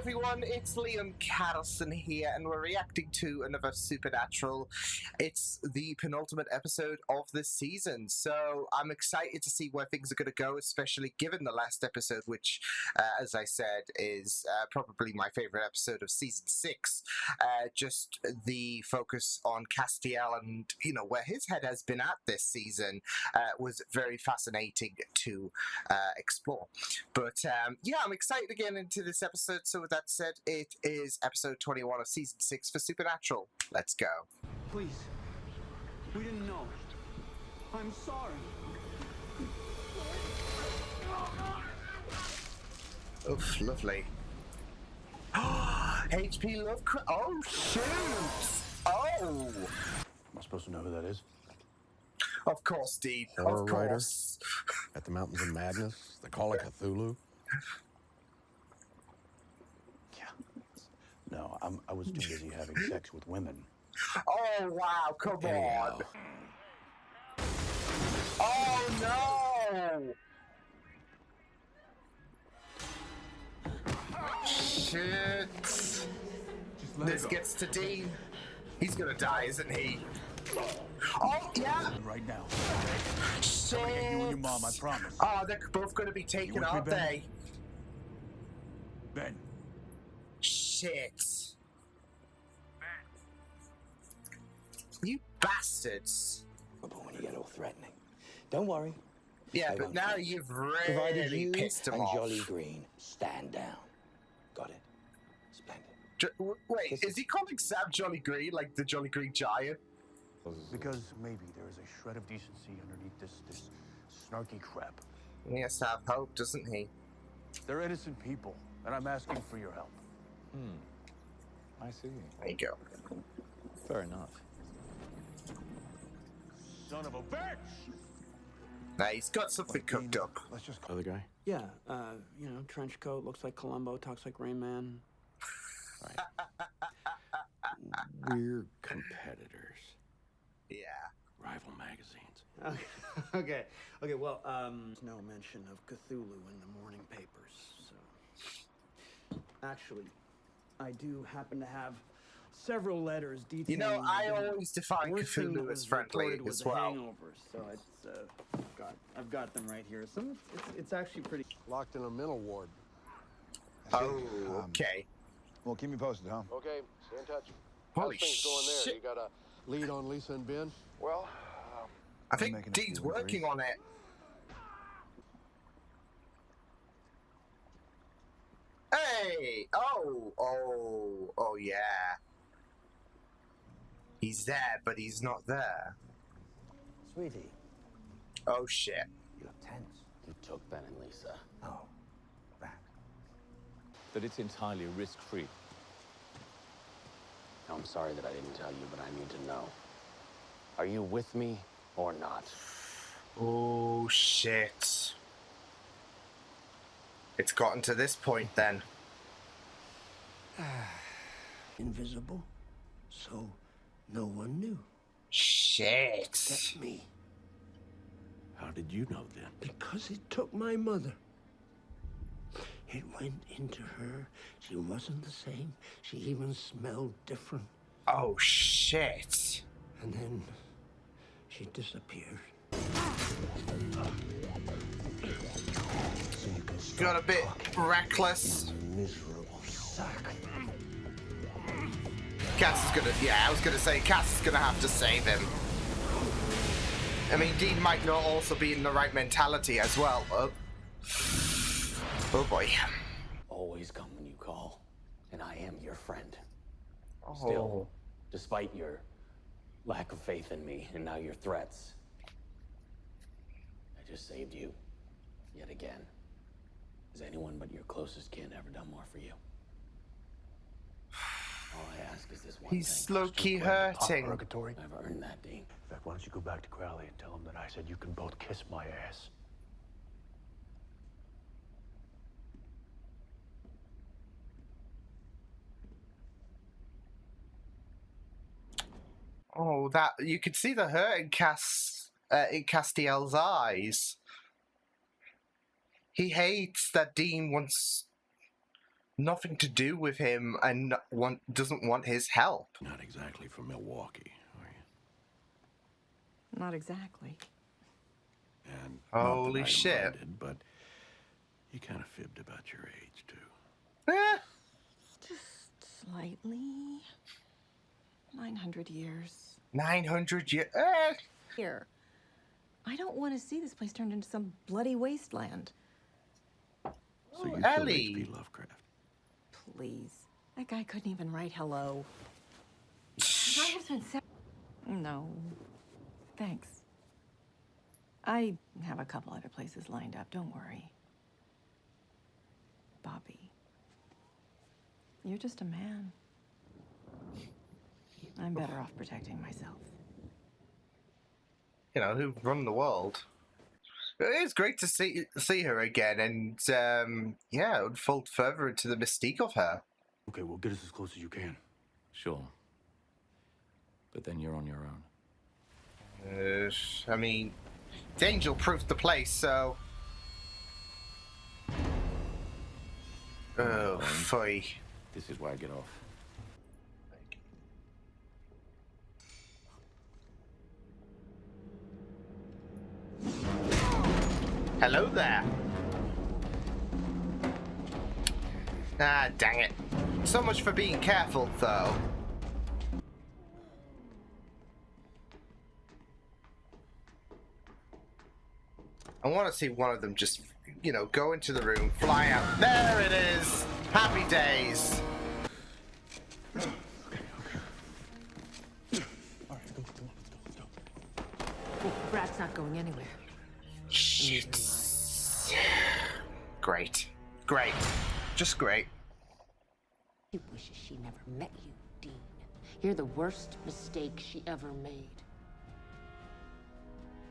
everyone, it's Liam Carlson here, and we're reacting to another Supernatural. It's the penultimate episode of the season, so I'm excited to see where things are going to go, especially given the last episode, which, as I said, is probably my favorite episode of season 6. Just the focus on Castiel and, you know, where his head has been at this season was very fascinating to explore. But yeah, I'm excited to get into this episode. So with that said, it is episode 21 of season 6 for Supernatural. Let's go. Please. We didn't know. I'm sorry. Oof, lovely. HP Lovecraft. Oh, shoot. Oh. Am I supposed to know who that is? Of course, Dean. Horror Of writer course. at the Mountains of Madness. They call it Cthulhu. Yeah. No, I was too busy having sex with women. Oh, wow. Come Anyhow. on. Oh, no. Shit. This gets to Dean. He's gonna die, isn't he? Oh, yeah. Right now. Shit. I'm gonna get you and your mom, I promise. Oh, they're both gonna be taken, with me, aren't Ben? they? Ben. Shit. You bastards. But when you get all threatening, don't worry. Yeah, I but won't now touch. you've Provided really you pissed him and off. Jolly Green stand down. Got it? Splendid. Wait, is he calling Sam Jolly Green like the Jolly Green Giant? Because maybe there is a shred of decency underneath this snarky crap. He has to have hope, doesn't he? They're innocent people, and I'm asking for your help. I see. There you go. Fair enough. Son of a bitch! Nah, he's got something cooked up. Let's just Other guy? Yeah, you know, trench coat, looks like Columbo, talks like Rain Man. We're competitors. Yeah. Rival magazines. Okay, well, there's no mention of Cthulhu in the morning papers, so... Actually, I do happen to have several letters detailing... You know, I the always define worst thing that Cthulhu was as friendly reported was as a well. hangover, so I've got them right here. It's actually pretty... Locked in a mental ward. Oh, okay. Well, keep me posted, huh? Okay, stay in touch. Holy How's things going there? shit. You got a lead on Lisa and Ben? Well, I making think a Dean's few working inquiries. on it. Hey! Oh, yeah. He's there, but he's not there. Sweetie, Oh, shit. you look tense. You took Ben and Lisa. Oh, that. That it's entirely risk-free. I'm sorry that I didn't tell you, but I need to know. Are you with me or not? Oh, shit. It's gotten to this point, then. Invisible, so no one knew. Shit. Except me. How did you know then? Because it took my mother. It went into her. She wasn't the same. She even smelled different. Oh, shit. And then she disappeared. So you can Got a stop bit talking reckless. in the miserable sack. Cass is gonna, yeah, I was gonna say, Cass is gonna have to save him. I mean, Dean might not also be in the right mentality as well. Oh boy. Always come when you call, and I am your friend. Oh. Still, despite your lack of faith in me and now your threats, I just saved you, yet again. Has anyone but your closest kin ever done more for you? All I ask is this one He's thing. low-key hurting. Purgatory. I've earned that, Dean. In fact, why don't you go back to Crowley and tell him that I said you can both kiss my ass. Oh, that you could see the hurt in Castiel's eyes. He hates that Dean wants nothing to do with him and doesn't want his help. Not exactly from Milwaukee, are you? Not exactly. And Holy not that shit. I minded, but you kind of fibbed about your age, too. Eh, Just slightly. 900 years. 900 years. Here. I don't want to see this place turned into some bloody wasteland. So you Ellie. killed H.P. Lovecraft. Please. That guy couldn't even write hello. I have spent No. Thanks. I have a couple other places lined up, don't worry. Bobby. You're just a man. I'm better off protecting myself. You know, who run the world. It is great to see her again, and yeah, unfold further into the mystique of her. Okay, well, get us as close as you can. Sure. But then you're on your own. I mean, Angel proved the place, so. Oh, foy. This is where I get off. Hello there. Ah, dang it. So much for being careful, though. I want to see one of them just, you know, go into the room, fly out. There it is! Happy days! Brad's not going anywhere. Shit. Great. Great. Just great. She wishes she never met you, Dean. You're the worst mistake she ever made.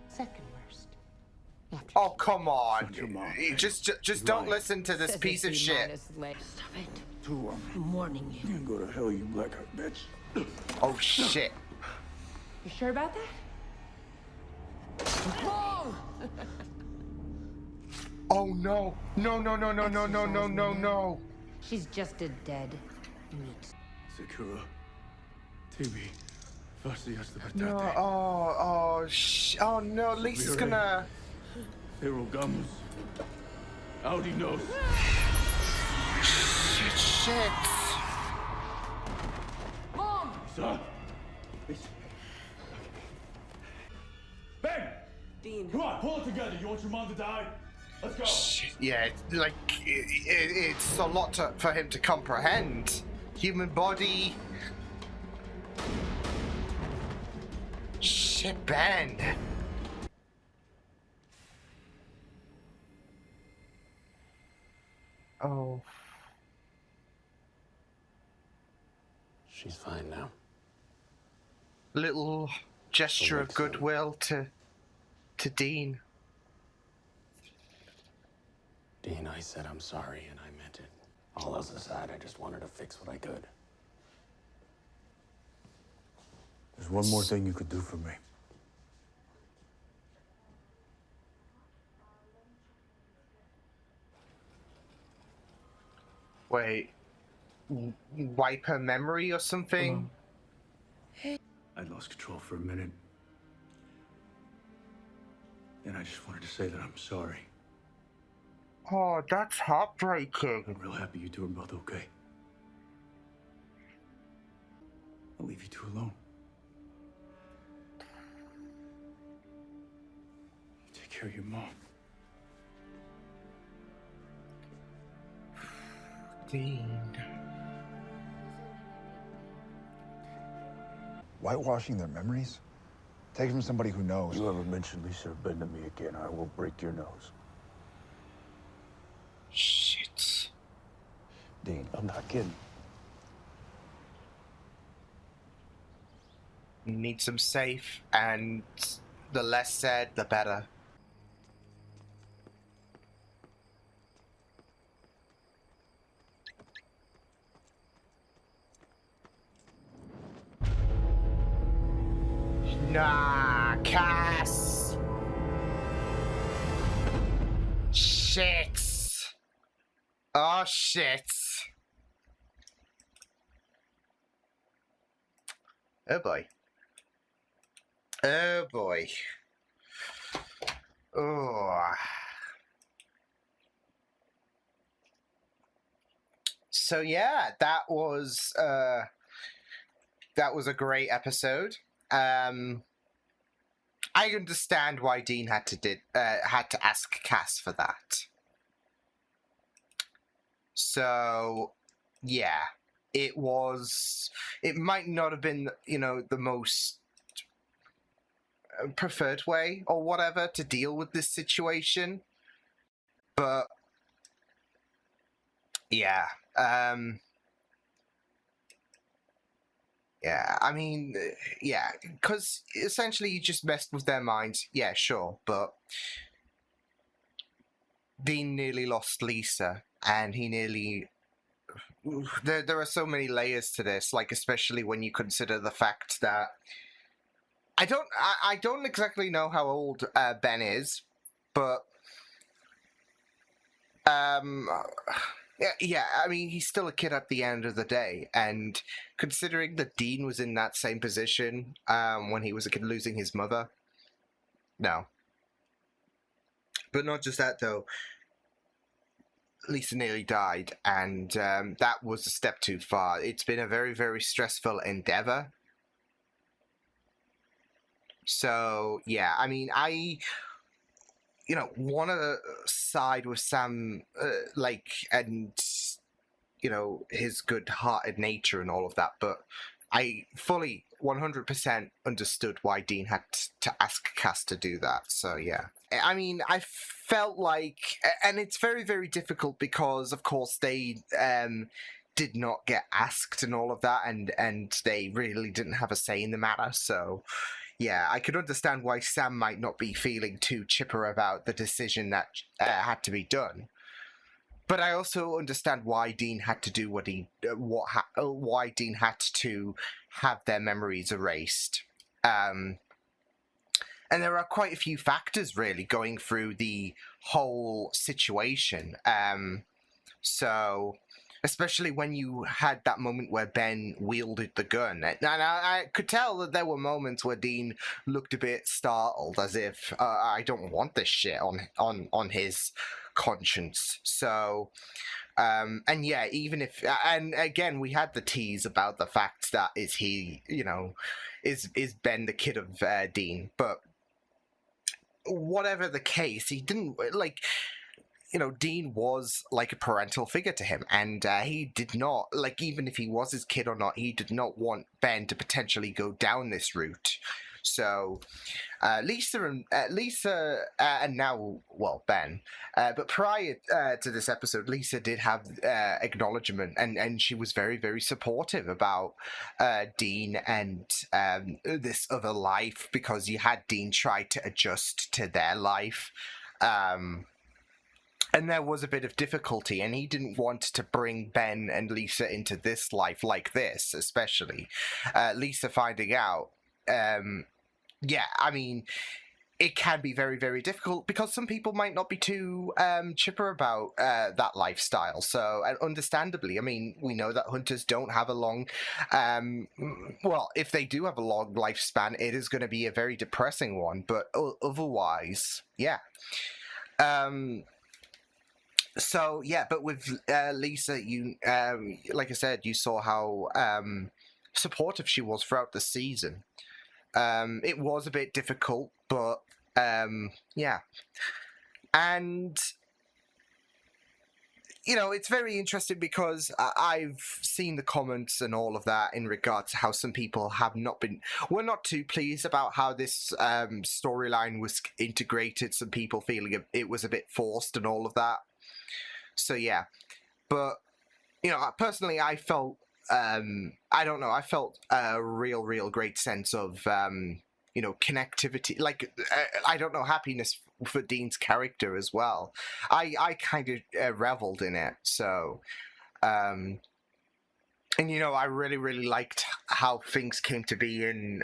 Second worst. After Oh, come on. Your mom. Just don't listen to this piece of shit. Stop it. Two I'm warning you. You can go to hell, you black-eyed bitch. Oh, shit. You sure about that? Oh, no. No, no, no, no, no, no, no, no, no. She's just a dead meat. Sakura. TV. Fasti hasta No, batate. oh, no, Lisa's gonna... Pero Gamos. Audi knows. Shit. Mom! Son. Ben! Dean. Come on, pull it together. You want your mom to die? Let's go. Shit, yeah, like, it's a lot for him to comprehend. Human body... Shit, Ben. Oh. She's fine now. Little gesture of goodwill to Dean. Dean, I said I'm sorry, and I meant it. All else aside, I just wanted to fix what I could. There's one more thing you could do for me. Wait. Wipe her memory or something? I lost control for a minute. And I just wanted to say that I'm sorry. Oh, that's heartbreaking. I'm real happy you two are both okay. I'll leave you two alone. Take care of your mom. Dean. Whitewashing their memories? Take it from somebody who knows. You ever mention Lisa or Ben to me again, I will break your nose. Shit. Dean, I'm not kidding. Need some safe, and the less said, the better. Nah, Cass. Shit. Oh, shit. Oh boy. Oh boy. Oh. So yeah, that was a great episode. I understand why Dean had to ask Cass for that. So yeah, it might not have been, the most preferred way or whatever to deal with this situation, but yeah, yeah, I mean, yeah, because essentially you just messed with their minds. Yeah, sure, but Dean nearly lost Lisa, and he nearly... There are so many layers to this, like, especially when you consider the fact that I don't exactly know how old Ben is, but yeah, I mean, he's still a kid at the end of the day, and considering that Dean was in that same position when he was a kid losing his mother, no. But not just that, though. Lisa nearly died, and that was a step too far. It's been a very, very stressful endeavor. So, yeah, I mean, I want to side with Sam, and, his good-hearted nature and all of that, but I fully 100% understood why Dean had to ask Cass to do that. So, yeah. I mean, I felt like, and it's very, very difficult because, of course, they did not get asked and all of that, and they really didn't have a say in the matter, so... Yeah, I could understand why Sam might not be feeling too chipper about the decision that had to be done. But I also understand why Dean had to do why Dean had to have their memories erased. And there are quite a few factors, really, going through the whole situation. So... Especially when you had that moment where Ben wielded the gun. And I could tell that there were moments where Dean looked a bit startled, as if, I don't want this shit on his conscience. So, and yeah, even if... And again, we had the tease about the fact that is Ben the kid of Dean? But whatever the case, he didn't, Dean was like a parental figure to him, and he did not, even if he was his kid or not, he did not want Ben to potentially go down this route. So, Lisa and now, well, Ben, but prior to this episode, Lisa did have acknowledgement, and she was very, very supportive about Dean and this other life, because you had Dean try to adjust to their life. And there was a bit of difficulty, and he didn't want to bring Ben and Lisa into this life like this, especially. Lisa finding out, yeah, I mean, it can be very, very difficult, because some people might not be too chipper about that lifestyle. So, understandably, I mean, we know that hunters don't have a long... well, if they do have a long lifespan, it is going to be a very depressing one, but otherwise, yeah. So, yeah, but with Lisa, you, like I said, you saw how supportive she was throughout the season. It was a bit difficult, but, yeah. And, it's very interesting because I've seen the comments and all of that in regards to how some people were not too pleased about how this storyline was integrated. Some people feeling it was a bit forced and all of that. So, yeah, but, personally, I felt, I don't know, I felt a real great sense of, connectivity, I don't know, happiness for Dean's character as well. I kind of reveled in it, so, and, I really liked how things came to be in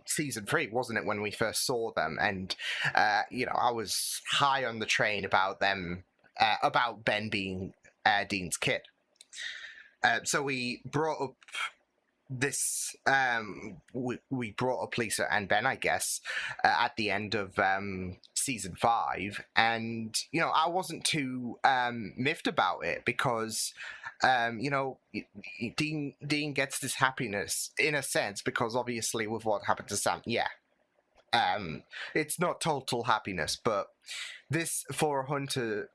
season 3, wasn't it, when we first saw them, and, I was high on the train about them, about Ben being Dean's kid. So we brought up this we brought up Lisa and Ben, I guess, at the end of season 5, and I wasn't too miffed about it because Dean gets this happiness in a sense because obviously with what happened to Sam, it's not total happiness, but this for a hunter,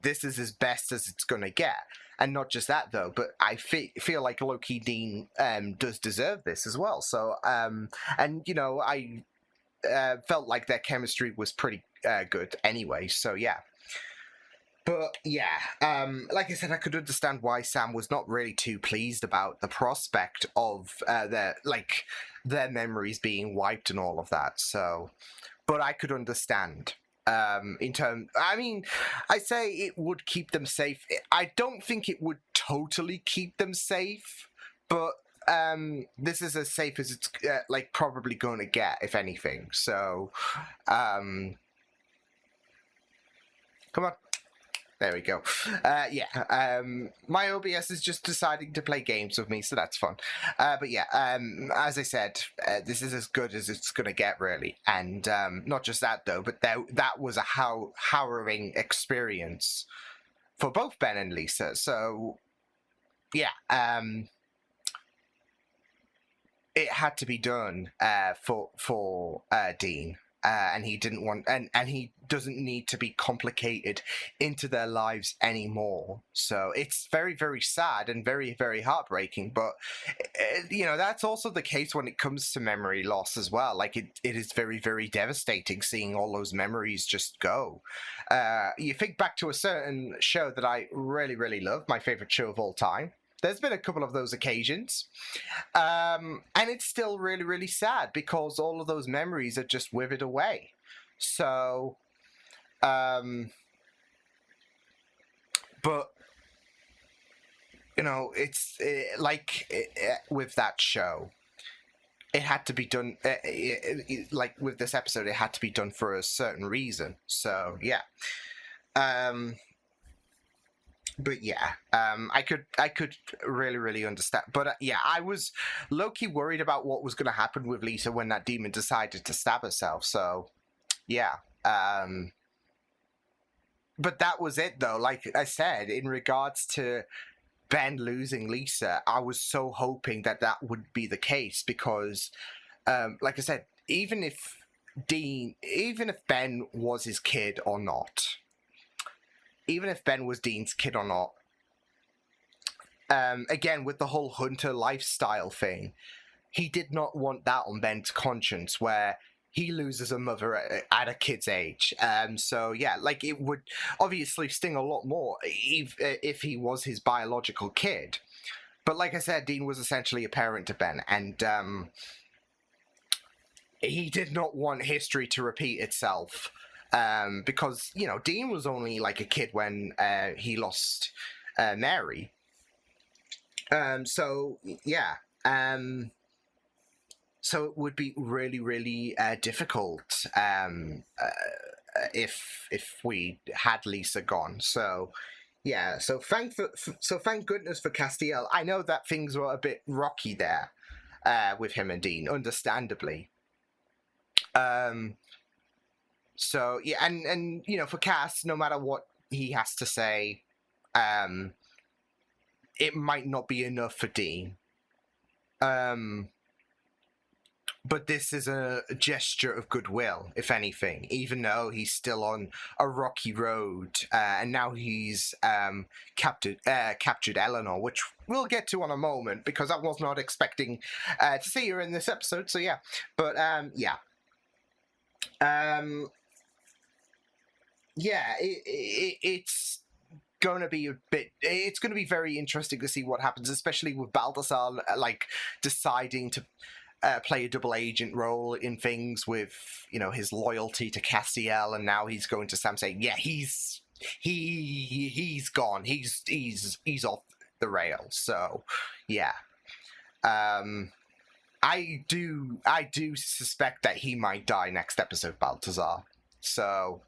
this is as best as it's gonna get. And not just that though, but I feel like low-key Dean does deserve this as well. So I felt like their chemistry was pretty good anyway. So yeah. But yeah, like I said, I could understand why Sam was not really too pleased about the prospect of their memories being wiped and all of that. So, but I could understand. I say it would keep them safe. I don't think it would totally keep them safe, but this is as safe as it's probably going to get, if anything. So, come on. There we go. My OBS is just deciding to play games with me, so that's fun. But yeah, as I said, this is as good as it's going to get, really. And not just that, though, but that was a harrowing experience for both Ben and Lisa. So, yeah, it had to be done for Dean. And he didn't want, and he doesn't need to be complicated into their lives anymore. So it's very, very sad and very, very heartbreaking. But that's also the case when it comes to memory loss as well. Like it is very, very devastating seeing all those memories just go. You think back to a certain show that I really, really love, my favorite show of all time. There's been a couple of those occasions. And it's still really, really sad because all of those memories are just withered away. So, but, it's with that show, it had to be done, like with this episode, it had to be done for a certain reason. So, yeah. But yeah, I could really, really understand. But yeah, I was low-key worried about what was going to happen with Lisa when that demon decided to stab herself. So, yeah. But that was it, though. Like I said, in regards to Ben losing Lisa, I was so hoping that would be the case because, like I said, even if Ben was his kid or not, even if Ben was Dean's kid or not, again, with the whole hunter lifestyle thing, he did not want that on Ben's conscience, where he loses a mother at a kid's age. So, yeah, like, it would obviously sting a lot more if he was his biological kid. But like I said, Dean was essentially a parent to Ben, and he did not want history to repeat itself. Because, Dean was only like a kid when he lost Mary. So, yeah. So it would be really, really difficult if we had Lisa gone. So, yeah. So thank goodness for Castiel. I know that things were a bit rocky there with him and Dean, understandably. So, yeah, and for Cass, no matter what he has to say, it might not be enough for Dean. But this is a gesture of goodwill, if anything, even though he's still on a rocky road, and now he's captured Eleanor, which we'll get to in a moment, because I was not expecting to see her in this episode, so yeah. But, yeah. Yeah, it's going to be it's going to be very interesting to see what happens, especially with Balthazar, deciding to play a double agent role in things with, his loyalty to Castiel, and now he's going to Sam saying, yeah, he's gone. He's off the rails. So, yeah. I do suspect that he might die next episode, Balthazar. So,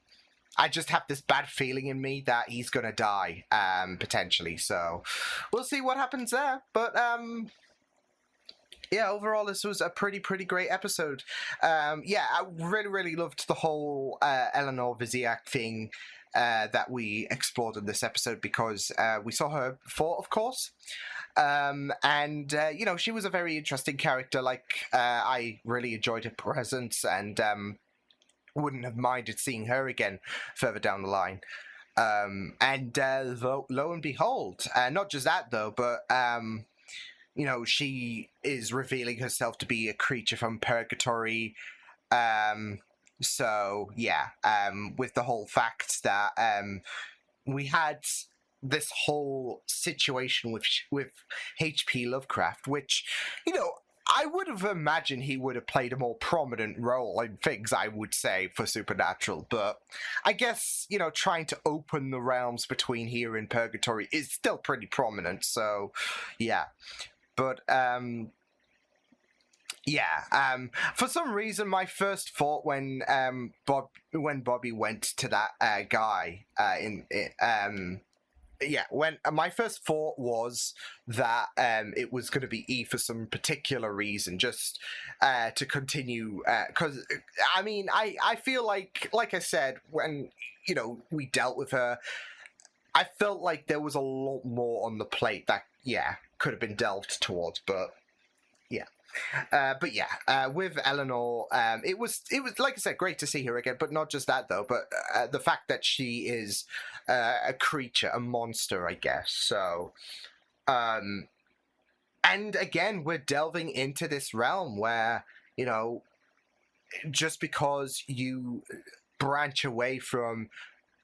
I just have this bad feeling in me that he's gonna die, potentially. So, we'll see what happens there. But, yeah, overall, this was a pretty great episode. Yeah, I really loved the whole Eleanor Viziak thing that we explored in this episode because we saw her before, of course. And she was a very interesting character. Like, I really enjoyed her presence and wouldn't have minded seeing her again further down the line. And lo and behold, not just that though, but she is revealing herself to be a creature from purgatory. So yeah, with the whole fact that we had this whole situation with H.P. Lovecraft, which, I would have imagined he would have played a more prominent role in things, I would say, for Supernatural. But I guess, trying to open the realms between here and Purgatory is still pretty prominent. So, yeah. But, for some reason, my first thought when Bobby went to that guy when my first thought was that it was going to be E for some particular reason, just to continue. Because I feel like I said, when we dealt with her, I felt like there was a lot more on the plate that could have been delved towards, but yeah. With Eleanor, it was like I said, great to see her again. But not just that though, but the fact that she is a creature, a monster, I guess. So, and again, we're delving into this realm where just because you branch away from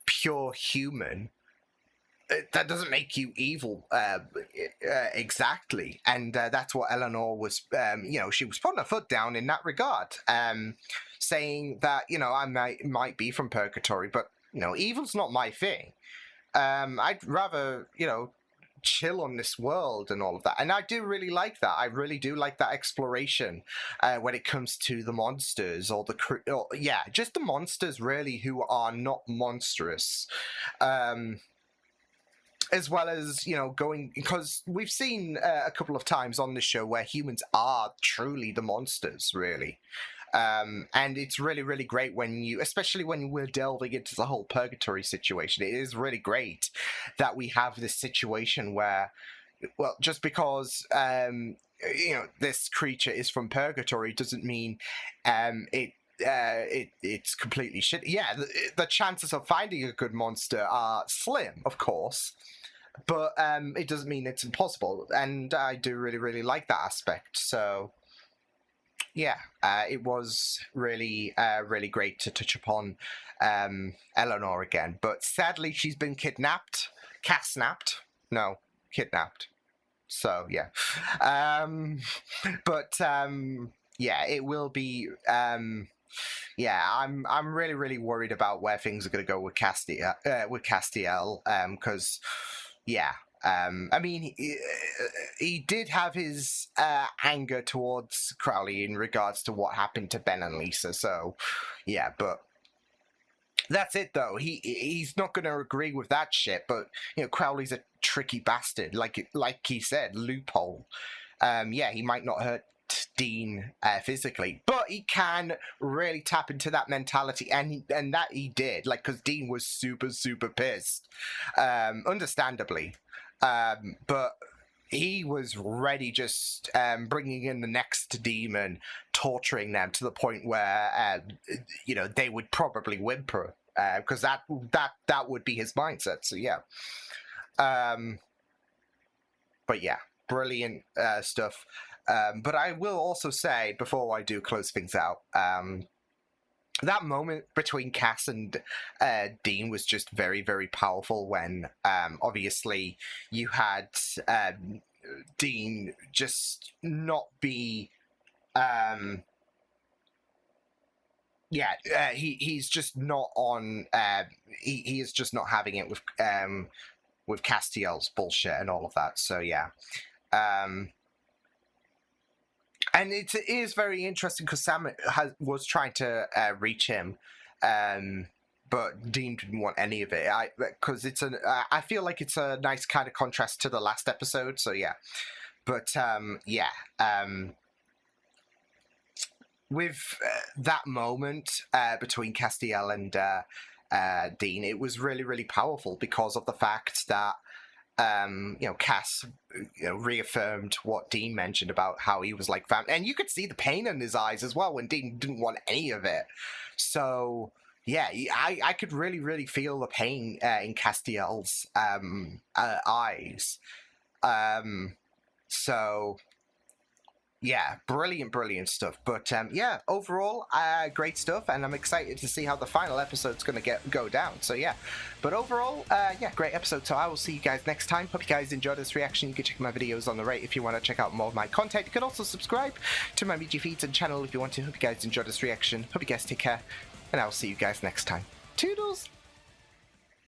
pure human, that doesn't make you evil exactly, and that's what Eleanor was. She was putting her foot down in that regard, saying that I might be from purgatory, but evil's not my thing. I'd rather chill on this world and all of that, and I do really like that. I really do like that exploration when it comes to the monsters or just the monsters really who are not monstrous. As well as, going, because we've seen a couple of times on this show where humans are truly the monsters, really. And it's really great especially when we're delving into the whole purgatory situation. It is really great that we have this situation where, well, just because, this creature is from purgatory doesn't mean it's completely shit. Yeah, the chances of finding a good monster are slim, of course, but it doesn't mean it's impossible, and I do really like that aspect. So yeah, it was really great to touch upon Eleanor again, but sadly she's been kidnapped. So yeah, it will be. I'm really worried about where things are going to go with Castiel, because he did have his anger towards Crowley in regards to what happened to Ben and Lisa, so yeah, but that's it though. He's not going to agree with that shit, but Crowley's a tricky bastard, like he said, loophole. He might not hurt Dean physically, but he can really tap into that mentality, and that he did, because Dean was super pissed, understandably, but he was ready, just bringing in the next demon, torturing them to the point where they would probably whimper, because that would be his mindset. So yeah, but yeah, brilliant stuff. But I will also say, before I do close things out, that moment between Cass and Dean was just very powerful when obviously you had Dean just not be... he's just not on... he is just not having it with Castiel's bullshit and all of that, so yeah. And it is very interesting because Sam was trying to reach him, but Dean didn't want any of it. Because I feel like it's a nice kind of contrast to the last episode. So yeah, but with that moment between Castiel and Dean, it was really, really powerful because of the fact that Cass, reaffirmed what Dean mentioned about how he was like family, and you could see the pain in his eyes as well when Dean didn't want any of it. So yeah, I could really, really feel the pain in Castiel's eyes. So yeah, brilliant stuff. But yeah, overall, great stuff, and I'm excited to see how the final episode's going to go down. So yeah, but overall, yeah, great episode. So I will see you guys next time. Hope you guys enjoyed this reaction. You can check my videos on the right if you want to check out more of my content. You can also subscribe to my MG feeds and channel if you want to. Hope you guys enjoyed this reaction. Hope you guys take care, and I will see you guys next time. Toodles!